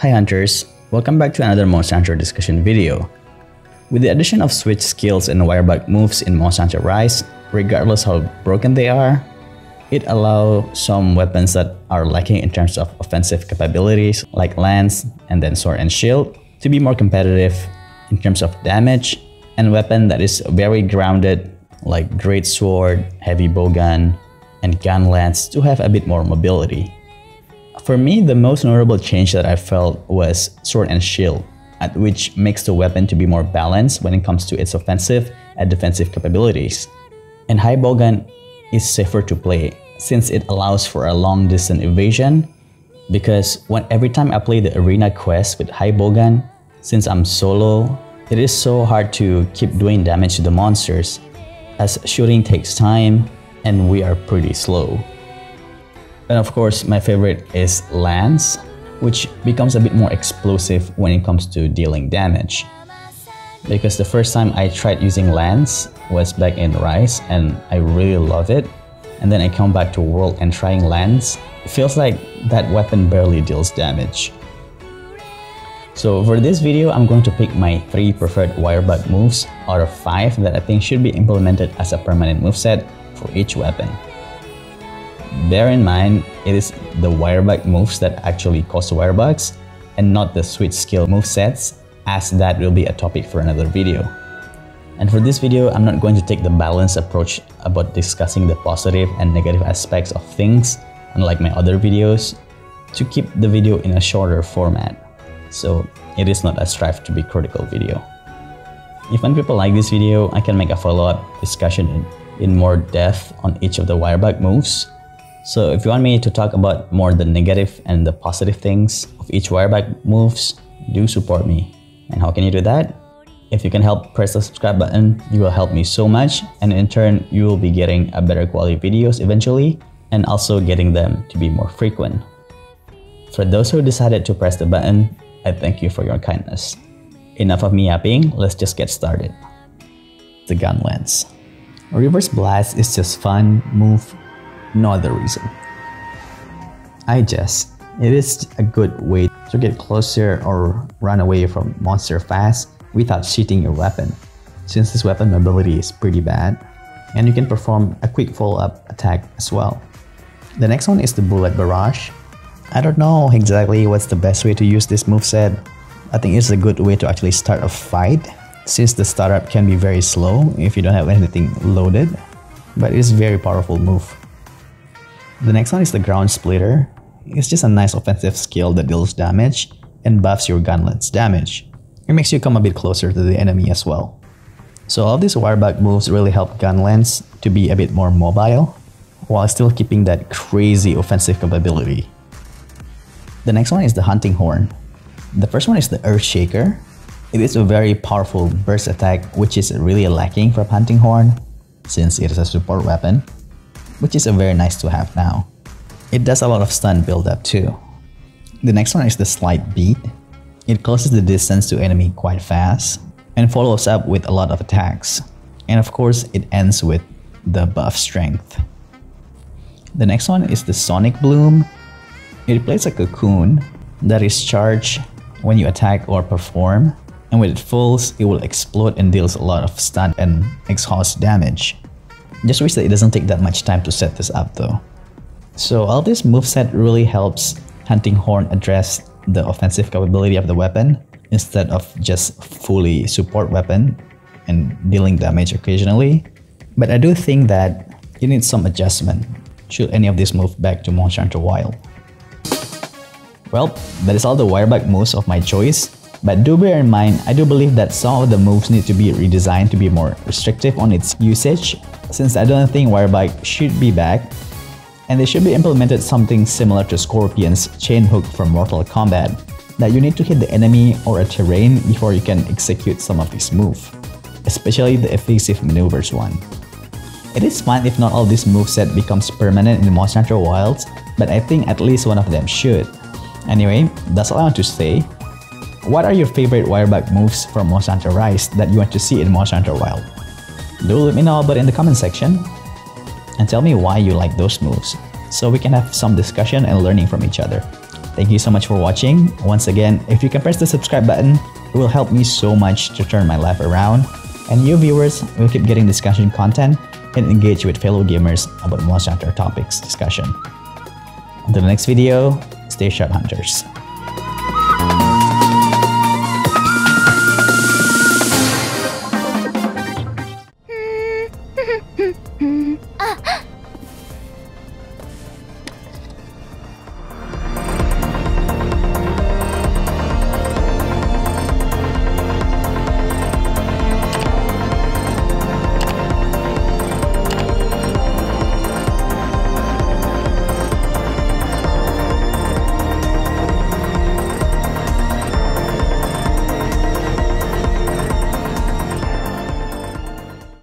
Hi Hunters, welcome back to another Monster Hunter discussion video. With the addition of switch skills and wirebug moves in Monster Hunter Rise, regardless how broken they are, it allows some weapons that are lacking in terms of offensive capabilities like lance and then sword and shield to be more competitive in terms of damage, and weapon that is very grounded like great sword, heavy bowgun, and gunlance to have a bit more mobility. For me, the most notable change that I felt was sword and shield, which makes the weapon to be more balanced when it comes to its offensive and defensive capabilities. And high bowgun is safer to play since it allows for a long distance evasion, because every time I play the arena quest with high bowgun, since I'm solo, it is so hard to keep doing damage to the monsters as shooting takes time and we are pretty slow. And of course, my favorite is lance, which becomes a bit more explosive when it comes to dealing damage. Because the first time I tried using lance was back in Rise and I really love it. And then I come back to World and trying lance, it feels like that weapon barely deals damage. So for this video, I'm going to pick my 3 preferred wirebug moves out of 5 that I think should be implemented as a permanent moveset for each weapon. Bear in mind, it is the wirebug moves that actually cost wirebugs and not the switch skill movesets, as that will be a topic for another video. And for this video, I'm not going to take the balanced approach about discussing the positive and negative aspects of things, unlike my other videos, to keep the video in a shorter format. So it is not a strive to be critical video. If when people like this video, I can make a follow-up discussion in more depth on each of the wirebug moves. So if you want me to talk about more the negative and the positive things of each wirebug moves, do support me. And how can you do that? If you can help press the subscribe button, you will help me so much, and in turn, you will be getting a better quality videos eventually, and also getting them to be more frequent. For those who decided to press the button, I thank you for your kindness. Enough of me yapping, let's just get started. The Gunlance. Reverse Blast is just fun move, no other reason. It is a good way to get closer or run away from monster fast without cheating your weapon, since this weapon mobility is pretty bad, and you can perform a quick follow-up attack as well. The next one is the Bullet Barrage. I don't know exactly what's the best way to use this moveset. I think it's a good way to actually start a fight, since the startup can be very slow if you don't have anything loaded, but it's a very powerful move. The next one is the Ground Splitter. It's just a nice offensive skill that deals damage and buffs your gunlance damage. It makes you come a bit closer to the enemy as well. So all these wirebug moves really help gunlance to be a bit more mobile, while still keeping that crazy offensive capability. The next one is the Hunting Horn. The first one is the Earthshaker. It is a very powerful burst attack, which is really lacking from Hunting Horn, since it is a support weapon, which is a very nice to have now. It does a lot of stun build-up too. The next one is the Slight Beat. It closes the distance to enemy quite fast and follows up with a lot of attacks. And of course, it ends with the buff strength. The next one is the Sonic Bloom. It plays a cocoon that is charged when you attack or perform, and when it falls, it will explode and deals a lot of stun and exhaust damage. Just wish that it doesn't take that much time to set this up though. So all this moveset really helps Hunting Horn address the offensive capability of the weapon instead of just fully support weapon and dealing damage occasionally. But I do think that it needs some adjustment should any of this move back to Monster Hunter Wild. Well, that is all the wirebug moves of my choice, but do bear in mind, I do believe that some of the moves need to be redesigned to be more restrictive on its usage, since I don't think wirebug should be back, and they should be implemented something similar to Scorpion's chain hook from Mortal Kombat, that you need to hit the enemy or a terrain before you can execute some of these moves, especially the evasive maneuvers one. It is fine if not all this moveset becomes permanent in Monster Hunter Wilds, but I think at least one of them should. Anyway, that's all I want to say. What are your favorite wirebug moves from Monster Hunter Rise that you want to see in Monster Hunter Wild? Do let me know about it in the comment section, and tell me why you like those moves, so we can have some discussion and learning from each other. Thank you so much for watching. Once again, if you can press the subscribe button, it will help me so much to turn my life around. And you viewers will keep getting discussion content and engage with fellow gamers about Monster Hunter topics discussion. Until the next video, stay sharp hunters.